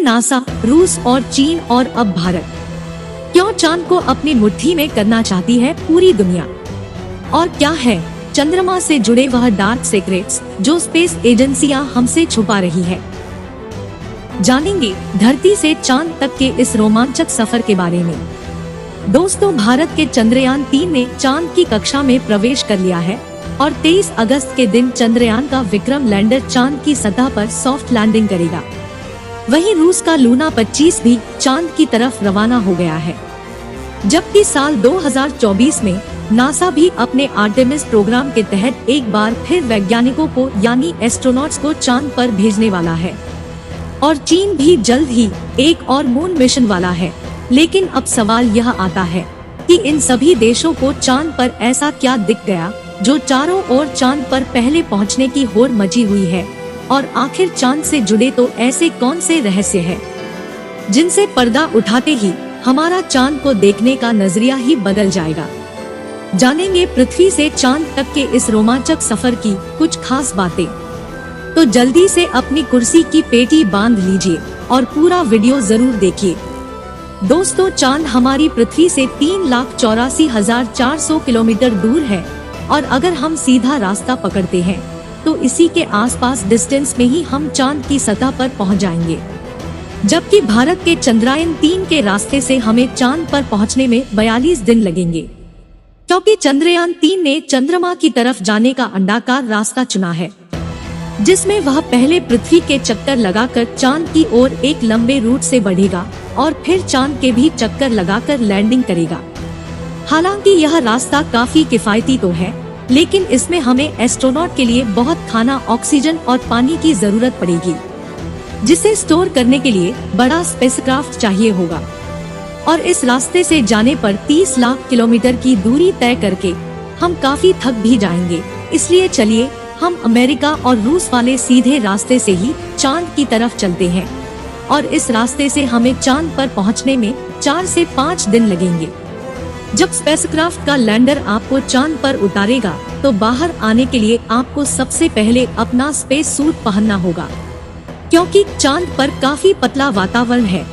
NASA, रूस और चीन और अब भारत क्यों चांद को अपनी मुट्ठी में करना चाहती है पूरी दुनिया? और क्या है चंद्रमा से जुड़े वह डार्क सीक्रेट्स जो स्पेस एजेंसियां हमसे छुपा रही है? जानेंगे धरती से चांद तक के इस रोमांचक सफर के बारे में। दोस्तों, भारत के चंद्रयान 3 ने चांद की कक्षा में प्रवेश कर लिया है और 23 अगस्त के दिन चंद्रयान का विक्रम लैंडर चांद की सतह पर सॉफ्ट लैंडिंग करेगा। वहीं रूस का लूना 25 भी चांद की तरफ रवाना हो गया है। जबकि साल 2024 में नासा भी अपने आर्टेमिस प्रोग्राम के तहत एक बार फिर वैज्ञानिकों को यानी एस्ट्रोनॉट्स को चांद पर भेजने वाला है। और चीन भी जल्द ही एक और मून मिशन वाला है। लेकिन अब सवाल यह आता है कि इन सभी देशों को चांद पर ऐसा क्या दिख गया जो चारों ओर चांद पर पहले पहुंचने की होड़ मची हुई है, और आखिर चांद से जुड़े तो ऐसे कौन से रहस्य हैं जिनसे पर्दा उठाते ही हमारा चांद को देखने का नजरिया ही बदल जाएगा। जानेंगे पृथ्वी से चांद तक के इस रोमांचक सफर की कुछ खास बातें। तो जल्दी से अपनी कुर्सी की पेटी बांध लीजिए और पूरा वीडियो जरूर देखिए। दोस्तों, चांद हमारी पृथ्वी से 3,84,400 किलोमीटर दूर है और अगर हम सीधा रास्ता पकड़ते हैं तो इसी के आसपास डिस्टेंस में ही हम चांद की सतह पर पहुंच जाएंगे। जबकि भारत के चंद्रयान 3 के रास्ते से हमें चांद पर पहुंचने में 42 दिन लगेंगे, क्योंकि चंद्रयान 3 ने चंद्रमा की तरफ जाने का अंडाकार रास्ता चुना है, जिसमें वह पहले पृथ्वी के चक्कर लगाकर चांद की ओर एक लंबे रूट से बढ़ेगा और फिर चांद के भी चक्कर लगाकर लैंडिंग करेगा। हालांकि यह रास्ता काफी किफायती तो है, लेकिन इसमें हमें एस्ट्रोनॉट के लिए बहुत खाना, ऑक्सीजन और पानी की जरूरत पड़ेगी, जिसे स्टोर करने के लिए बड़ा स्पेसक्राफ्ट चाहिए होगा। और इस रास्ते से जाने पर 30 लाख किलोमीटर की दूरी तय करके हम काफी थक भी जाएंगे। इसलिए चलिए हम अमेरिका और रूस वाले सीधे रास्ते से ही चांद की तरफ चलते हैं और इस रास्ते से हमें चांद पर पहुंचने में 4 से 5 दिन लगेंगे। जब स्पेसक्राफ्ट का लैंडर आपको चांद पर उतारेगा तो बाहर आने के लिए आपको सबसे पहले अपना स्पेस सूट पहनना होगा, क्योंकि चांद पर काफी पतला वातावरण है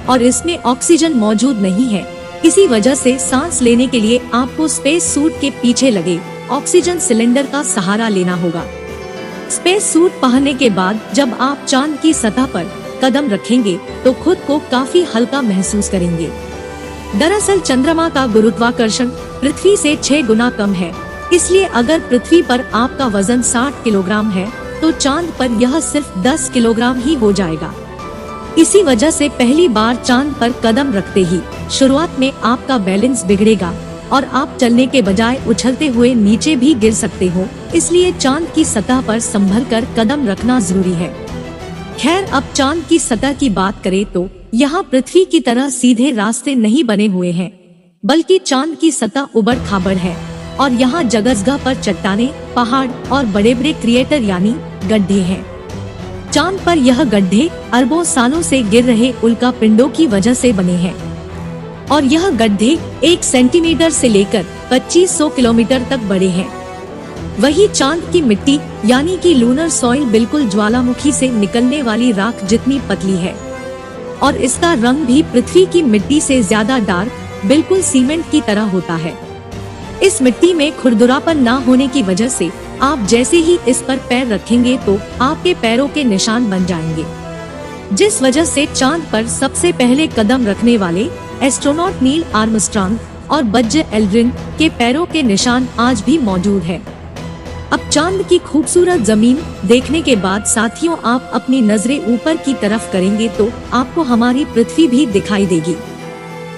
और इसमें ऑक्सीजन मौजूद नहीं है। इसी वजह से सांस लेने के लिए आपको स्पेस सूट के पीछे लगे ऑक्सीजन सिलेंडर का सहारा लेना होगा। स्पेस सूट पहनने के बाद जब आप चांद की सतह पर कदम रखेंगे तो खुद को काफी हल्का महसूस करेंगे। दरअसल चंद्रमा का गुरुत्वाकर्षण पृथ्वी से 6 गुना कम है, इसलिए अगर पृथ्वी पर आपका वजन 60 किलोग्राम है तो चांद पर यह सिर्फ 10 किलोग्राम ही हो जाएगा। इसी वजह से पहली बार चांद पर कदम रखते ही शुरुआत में आपका बैलेंस बिगड़ेगा और आप चलने के बजाय उछलते हुए नीचे भी गिर सकते हो। इसलिए चांद की सतह पर संभल कर कदम रखना जरूरी है। खैर, अब चांद की सतह की बात करें तो यहाँ पृथ्वी की तरह सीधे रास्ते नहीं बने हुए हैं, बल्कि चांद की सतह उबड़ खाबड़ है और यहाँ जगह पर चट्टानें, पहाड़ और बड़े बड़े क्रिएटर यानी गड्ढे हैं। चांद पर यह गड्ढे अरबों सालों से गिर रहे उल्का पिंडों की वजह से बने हैं और यह गड्ढे 1 सेंटीमीटर से लेकर 2500 किलोमीटर तक बड़े हैं। वही चांद की मिट्टी यानी कि लूनर सॉइल बिल्कुल ज्वालामुखी से निकलने वाली राख जितनी पतली है और इसका रंग भी पृथ्वी की मिट्टी से ज्यादा डार्क, बिल्कुल सीमेंट की तरह होता है। इस मिट्टी में खुरदुरापन न होने की वजह से आप जैसे ही इस पर पैर रखेंगे तो आपके पैरों के निशान बन जाएंगे, जिस वजह से चांद पर सबसे पहले कदम रखने वाले एस्ट्रोनॉट नील आर्मस्ट्रांग और बज़ एल्ड्रिन के पैरों के निशान आज भी मौजूद है। अब चांद की खूबसूरत जमीन देखने के बाद साथियों, आप अपनी नजरें ऊपर की तरफ करेंगे तो आपको हमारी पृथ्वी भी दिखाई देगी।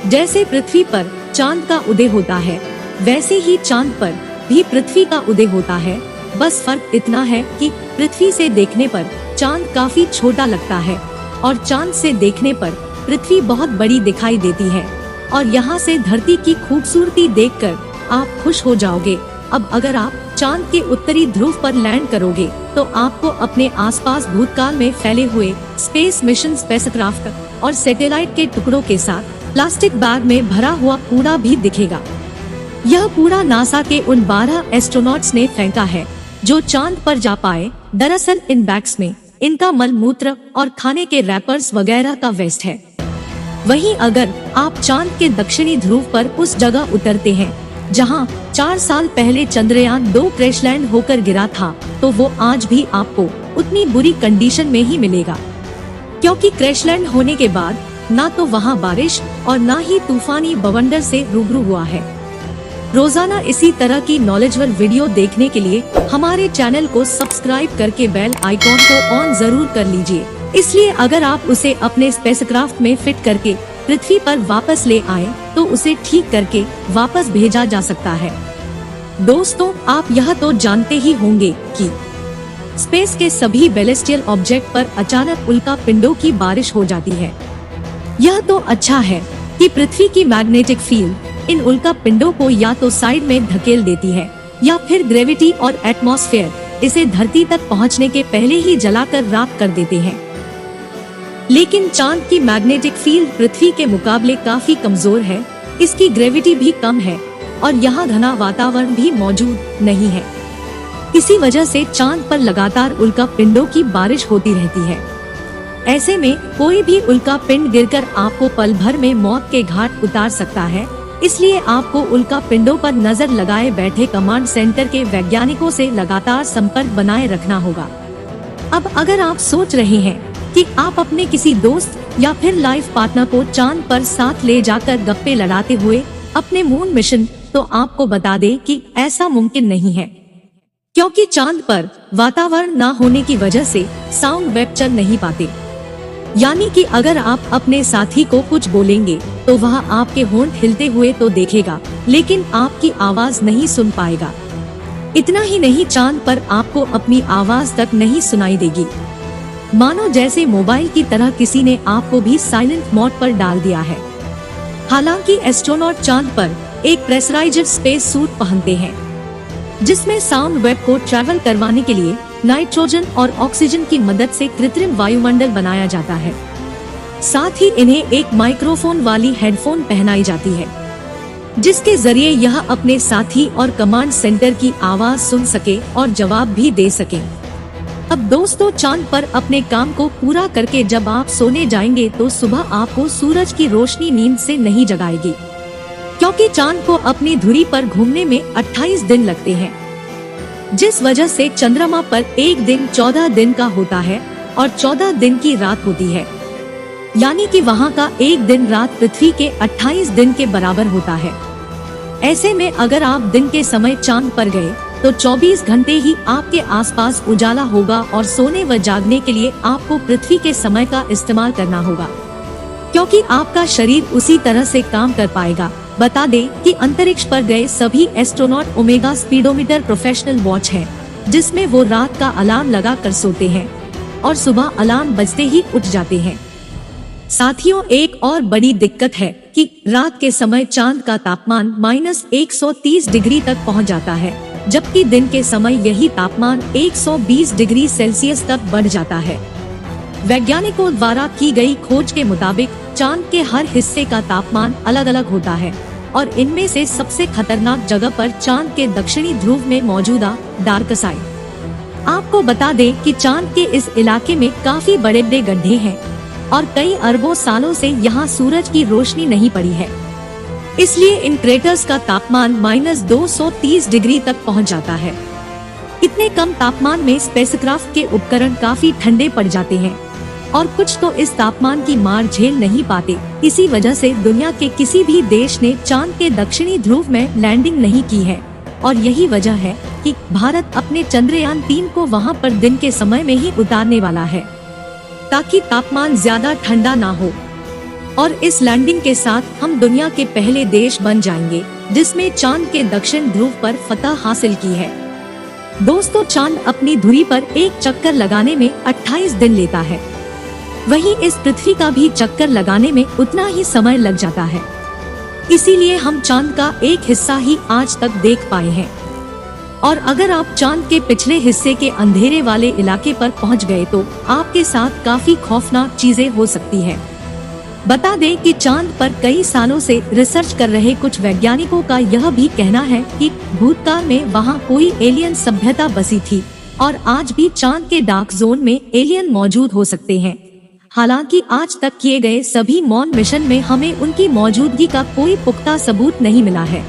जैसे पृथ्वी पर चांद का उदय होता है, वैसे ही चांद पर भी पृथ्वी का उदय होता है। बस फर्क इतना है कि पृथ्वी से देखने पर चांद काफी छोटा लगता है और चांद से देखने पर पृथ्वी बहुत बड़ी दिखाई देती है। और यहाँ से धरती की खूबसूरती देखकर आप खुश हो जाओगे। अब अगर आप चांद के उत्तरी ध्रुव पर लैंड करोगे तो आपको अपने आसपास भूतकाल में फैले हुए स्पेस मिशन स्पेसक्राफ्ट और सैटेलाइट के टुकड़ों के साथ प्लास्टिक बैग में भरा हुआ कूड़ा भी दिखेगा। यह कूड़ा नासा के उन 12 एस्ट्रोनॉट्स ने फेंका है जो चांद पर जा पाए। दरअसल इन बैग्स में इनका मल मूत्र और खाने के रैपर्स वगैरह का वेस्ट है। वहीं अगर आप चांद के दक्षिणी ध्रुव पर उस जगह उतरते हैं जहां 4 साल पहले चंद्रयान 2 क्रैशलैंड होकर गिरा था, तो वो आज भी आपको उतनी बुरी कंडीशन में ही मिलेगा, क्योंकि क्रैशलैंड होने के बाद ना तो वहां बारिश और ना ही तूफानी बवंडर से रूबरू हुआ है। रोजाना इसी तरह की नॉलेजेबल वीडियो देखने के लिए हमारे चैनल को सब्सक्राइब करके बेल आइकॉन को ऑन जरूर कर लीजिए। इसलिए अगर आप उसे अपने स्पेसक्राफ्ट में फिट करके पृथ्वी पर वापस ले आए तो उसे ठीक करके वापस भेजा जा सकता है। दोस्तों, आप यह तो जानते ही होंगे कि स्पेस के सभी बैलिस्टियल ऑब्जेक्ट पर अचानक उल्का पिंडों की बारिश हो जाती है। यह तो अच्छा है कि पृथ्वी की मैग्नेटिक फील्ड इन उल्का पिंडों को या तो साइड में धकेल देती है या फिर ग्रेविटी और एटमॉस्फेयर इसे धरती तक पहुंचने के पहले ही जलाकर राख कर देते हैं। लेकिन चांद की मैग्नेटिक फील्ड पृथ्वी के मुकाबले काफी कमजोर है, इसकी ग्रेविटी भी कम है और यहाँ घना वातावरण भी मौजूद नहीं है। इसी वजह से चांद पर लगातार उल्का पिंडों की बारिश होती रहती है। ऐसे में कोई भी उल्का पिंड गिरकर आपको पल भर में मौत के घाट उतार सकता है। इसलिए आपको उल्का पिंडों पर नजर लगाए बैठे कमांड सेंटर के वैज्ञानिकों से लगातार संपर्क बनाए रखना होगा। अब अगर आप सोच रहे हैं कि आप अपने किसी दोस्त या फिर लाइफ पार्टनर को चांद पर साथ ले जाकर गप्पे लड़ाते हुए अपने मून मिशन, तो आपको बता दें कि ऐसा मुमकिन नहीं है, क्योंकि चांद पर वातावरण न होने की वजह से साउंड वेव चल नहीं पाते। यानी कि अगर आप अपने साथी को कुछ बोलेंगे तो वह आपके होंठ हिलते हुए तो देखेगा, लेकिन आपकी आवाज नहीं सुन पाएगा। इतना ही नहीं, चांद पर आपको अपनी आवाज तक नहीं सुनाई देगी, मानो जैसे मोबाइल की तरह किसी ने आपको भी साइलेंट मोड पर डाल दिया है। हालांकि एस्ट्रोनॉट चांद पर एक प्रेशराइज्ड स्पेस सूट पहनते हैं, जिसमें साउंड वेव को ट्रैवल करवाने के लिए नाइट्रोजन और ऑक्सीजन की मदद से कृत्रिम वायुमंडल बनाया जाता है। साथ ही इन्हें एक माइक्रोफोन वाली हेडफोन पहनाई जाती है, जिसके जरिए यह अपने साथी और कमांड सेंटर की आवाज सुन सके और जवाब भी दे सके। अब दोस्तों, चांद पर अपने काम को पूरा करके जब आप सोने जाएंगे तो सुबह आपको सूरज की रोशनी नींद से नहीं जगाएगी, क्योंकि चांद को अपनी धुरी पर घूमने में 28 दिन लगते हैं, जिस वजह से चंद्रमा पर एक दिन 14 दिन का होता है और 14 दिन की रात होती है। यानी कि वहाँ का एक दिन रात पृथ्वी के 28 दिन के बराबर होता है। ऐसे में अगर आप दिन के समय चांद पर गए तो 24 घंटे ही आपके आसपास उजाला होगा और सोने व जागने के लिए आपको पृथ्वी के समय का इस्तेमाल करना होगा, क्योंकि आपका शरीर उसी तरह से काम कर पाएगा। बता दें कि अंतरिक्ष पर गए सभी astronaut omega speedometer professional watch है, जिसमें वो रात का अलार्म लगा कर सोते हैं और सुबह अलार्म बजते ही उठ जाते हैं। साथियों, एक और बड़ी दिक्कत है कि रात के समय चांद का तापमान -130 डिग्री तक पहुंच जाता है, जबकि दिन के समय यही तापमान 120 डिग्री सेल्सियस तक बढ़ जाता है। वैज्ञानिकों द्वारा की गई खोज के मुताबिक चांद के हर हिस्से का तापमान अलग अलग होता है और इनमें से सबसे खतरनाक जगह पर चांद के दक्षिणी ध्रुव में मौजूदा डार्क साइड। आपको बता दें कि चांद के इस इलाके में काफी बड़े बड़े गड्ढे हैं और कई अरबों सालों से यहाँ सूरज की रोशनी नहीं पड़ी है। इसलिए इन क्रेटर्स का तापमान -230 डिग्री तक पहुँच जाता है। इतने कम तापमान में स्पेसक्राफ्ट के उपकरण काफी ठंडे पड़ जाते हैं और कुछ तो इस तापमान की मार झेल नहीं पाते। इसी वजह से दुनिया के किसी भी देश ने चांद के दक्षिणी ध्रुव में लैंडिंग नहीं की है और यही वजह है कि भारत अपने चंद्रयान 3 को वहां पर दिन के समय में ही उतारने वाला है, ताकि तापमान ज्यादा ठंडा ना हो। और इस लैंडिंग के साथ हम दुनिया के पहले देश बन जाएंगे जिसमें चांद के दक्षिण ध्रुव पर फतह हासिल की है। दोस्तों, चांद अपनी धुरी पर एक चक्कर लगाने में 28 दिन लेता है, वहीं इस पृथ्वी का भी चक्कर लगाने में उतना ही समय लग जाता है। इसीलिए हम चांद का एक हिस्सा ही आज तक देख पाए हैं। और अगर आप चांद के पिछले हिस्से के अंधेरे वाले इलाके पर पहुंच गए तो आपके साथ काफी खौफनाक चीजें हो सकती है। बता दें कि चांद पर कई सालों से रिसर्च कर रहे कुछ वैज्ञानिकों का यह भी कहना है कि भूतकाल में वहां कोई एलियन सभ्यता बसी थी, और आज भी चांद के डार्क जोन में एलियन मौजूद हो सकते हैं। हालांकि आज तक किए गए सभी मून मिशन में हमें उनकी मौजूदगी का कोई पुख्ता सबूत नहीं मिला है।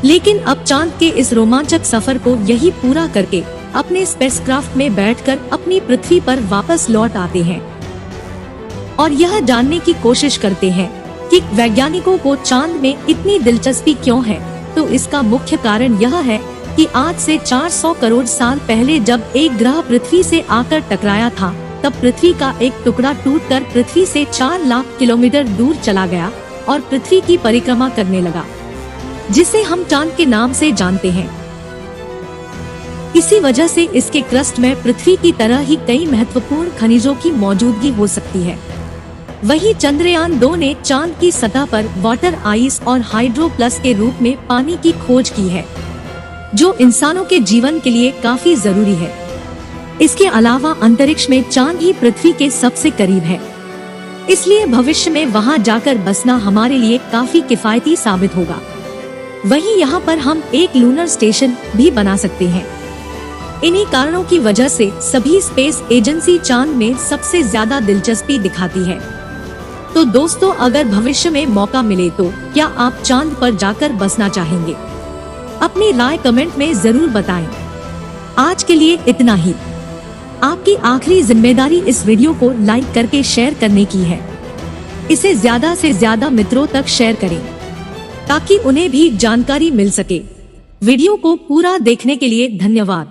लेकिन अब चांद के इस रोमांचक सफर को यही पूरा करके अपने स्पेसक्राफ्ट में बैठकर अपनी पृथ्वी पर वापस लौट आते हैं और यह जानने की कोशिश करते हैं कि वैज्ञानिकों को चांद में इतनी दिलचस्पी क्यों है। तो इसका मुख्य कारण यह है कि आज से 400 करोड़ साल पहले जब एक ग्रह पृथ्वी से आकर टकराया था, तब पृथ्वी का एक टुकड़ा टूटकर पृथ्वी से 4 लाख किलोमीटर दूर चला गया और पृथ्वी की परिक्रमा करने लगा, जिसे हम चांद के नाम से जानते हैं। इसी वजह से इसके क्रस्ट में पृथ्वी की तरह ही कई महत्वपूर्ण खनिजों की मौजूदगी हो सकती है। वहीं चंद्रयान 2 ने चांद की सतह पर वाटर आइस और हाइड्रो प्लस के रूप में पानी की खोज की है, जो इंसानों के जीवन के लिए काफी जरूरी है। इसके अलावा अंतरिक्ष में चांद ही पृथ्वी के सबसे करीब है, इसलिए भविष्य में वहां जाकर बसना हमारे लिए काफी किफायती साबित होगा। वहीं यहाँ पर हम एक लूनर स्टेशन भी बना सकते हैं। इन्हीं कारणों की वजह से सभी स्पेस एजेंसी चांद में सबसे ज्यादा दिलचस्पी दिखाती है। तो दोस्तों, अगर भविष्य में मौका मिले तो क्या आप चांद पर जाकर बसना चाहेंगे? अपनी राय कमेंट में जरूर बताएं। आज के लिए इतना ही। आपकी आखिरी जिम्मेदारी इस वीडियो को लाइक करके शेयर करने की है। इसे ज्यादा से ज्यादा मित्रों तक शेयर करें ताकि उन्हें भी जानकारी मिल सके। वीडियो को पूरा देखने के लिए धन्यवाद।